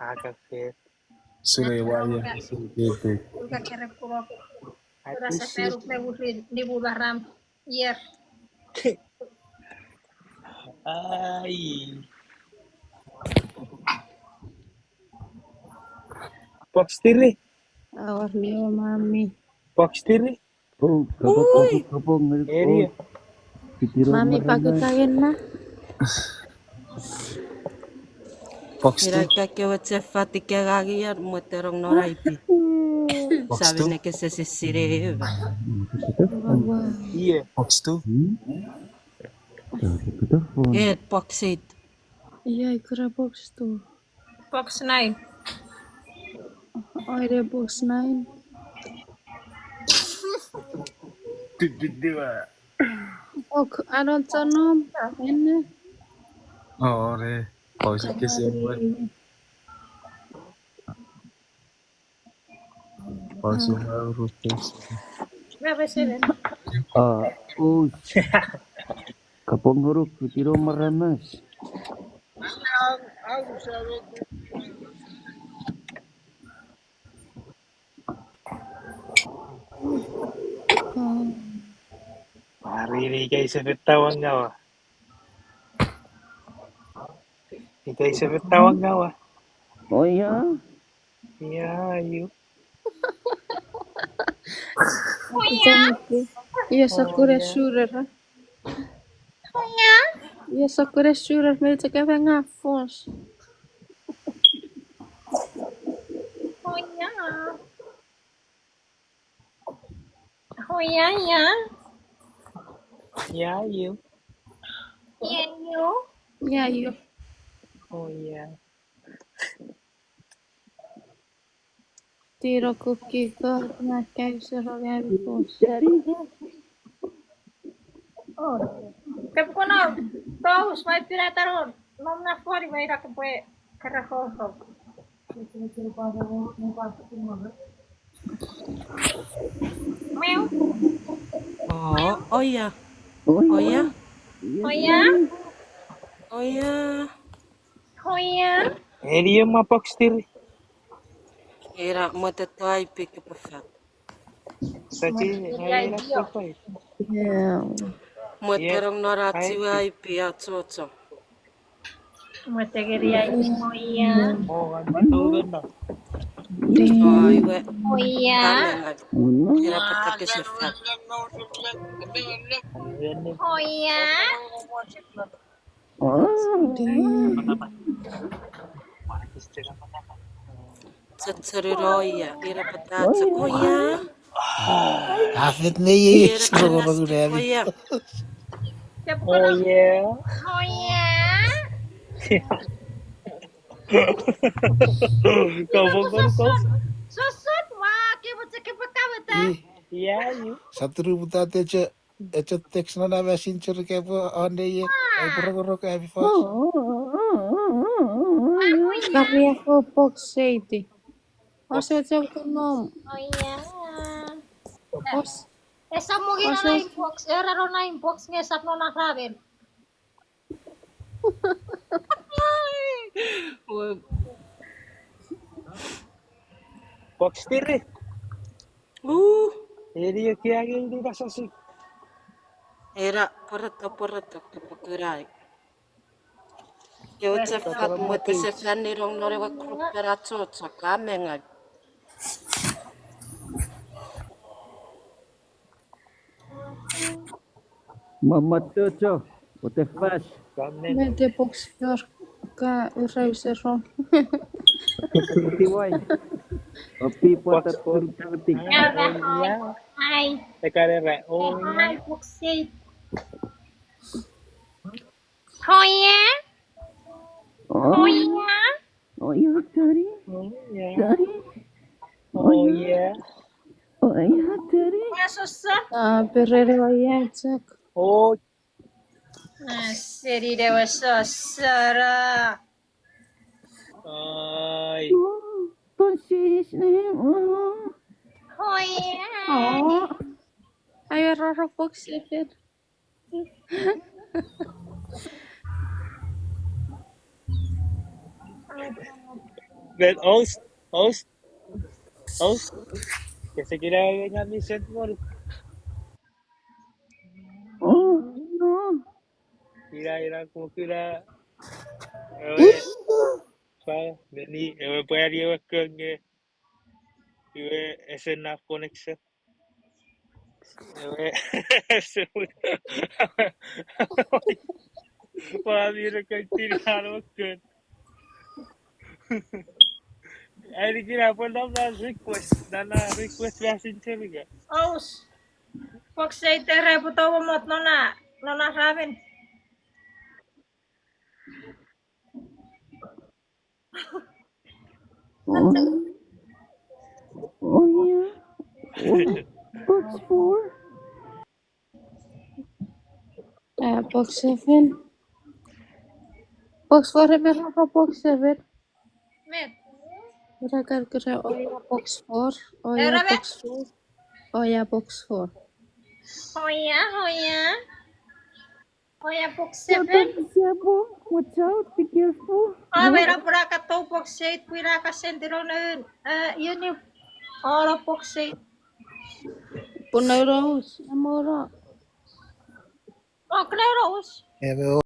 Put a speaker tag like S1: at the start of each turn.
S1: Agak
S2: Surabaya gitu.
S3: Uga kerep kurok.
S1: Aku
S3: Rasa
S1: sih
S3: peruk lewurin di bubaram. Iya.
S1: ai. Box tiri,
S4: Awar niyo, mami.
S1: box tiri.
S2: Oh, kapag
S1: Area.
S4: Mami pagutayin na.
S2: Box
S5: Mira
S2: two.
S5: que se fatiga gagia muterong noraipi.
S2: Box
S5: Sabe
S2: two.
S5: ne que se sireve.
S4: Wah.
S1: Iya.
S2: Box two.
S5: Boksit.
S4: Iya, ikura box tuh.
S3: Box 9.
S4: Oh, ada box 9. Oh, aron tanom. Ini.
S2: Oh, re. Pausa kasi yung buwan. Pausa yung routes.
S3: Berapa sih?
S6: Kapag huruf tiro maranas.
S1: Hari ini kayak sebut tawang ngawa. Kayak sebut tawang ngawa.
S6: Oh iya?
S1: Iya, ayo.
S4: Iya, sakura surar. Iya, sakura surar. May taka nga fos.
S3: Oh ya. Oh ya ya.
S1: Ya, ayo.
S3: Iya yo.
S4: Iya, yuk.
S1: Oh iya.
S4: Tiro cookie ko. Nakay surar nga fos.
S3: Oh. Kep kono. Tahu mai pirataron. Nom na fori mai ra kepe karaho. Meow.
S5: Oh ya.
S3: Oh ya.
S5: Oh ya.
S3: Oh ya.
S1: Area mah box tiri.
S5: Era mutetai pike pefat.
S1: Tadi ngayon apa ya?
S4: Iya.
S5: Muterong norati wai pia tsotso.
S3: Mata geria oh ya.
S1: Oh, kan betul kan?
S5: Oh iwe.
S3: Oh ya.
S5: Era patake sefat.
S3: Oh ya.
S5: Tsatsuriroya. Era patatsa. Oh ya.
S2: Hafid nih.
S5: Era panas. Oh ya.
S3: Kep
S1: Oh
S3: kono.
S1: iya.
S3: Oh ya.
S1: Kau
S3: Susut wah, ke beta.
S1: Iya, ayo.
S2: Satu ribu tadi aja teks na namin sincer kayak po onde ye. Ay pura kayak before.
S4: Karya ko box 80. Ose ko nom.
S3: Oh iya.
S4: Os.
S3: Esa mo gina na inbox, era ro na inbox nga sa no nakraben.
S1: Box tiri. Area kaya hindi kasasik.
S5: Era porto kapakurai. Yo tsefat mute sefan ni rong nore wa krupera tsotso kamenga.
S6: Mamatocho. What the fuck?
S4: Mete box yor. Ka uraiseron.
S6: Tiwai. Opi po terpetik.
S1: Iya.
S3: Hai.
S1: Tekarere. Oh
S3: Hai, boxit. Oh ya. Oh ya.
S6: Oh iya, sorry.
S1: iya.
S6: Sorry.
S1: Oh iya.
S6: Oh iya, sorry.
S3: Ya susut.
S4: Perere wayacak.
S1: Oh,
S3: Seri dewasa sara.
S1: ay.
S6: Tonsis na yun.
S3: Oh ya.
S4: Ayo roro box it.
S1: Dan host, kasi kailangan nga mission mo.
S6: Oh, no.
S1: Kailangan ko kira. Ewe, ewe puede llevar con ewe SNF connection. Ewe, para mira que tirado con. Ay, kira po na request messenger ka.
S3: Aus. Foxay tere buto mo nona ramen.
S6: Oh, oh yeah. Box 4.
S4: Box 7. Box 4 meron ka box 7.
S3: Met.
S4: Kira-kira box 4.
S3: Era be.
S4: Box 4. Box 4.
S3: Hoya. Hoya box
S6: What
S3: 7.
S6: up, Sabo? Watch out, be careful.
S3: Mera pura ka to box 8 pira ka sendiro na yun yung ora box 8.
S4: Punay Rose. Amora.
S3: Oh, claro.
S2: Ya veo.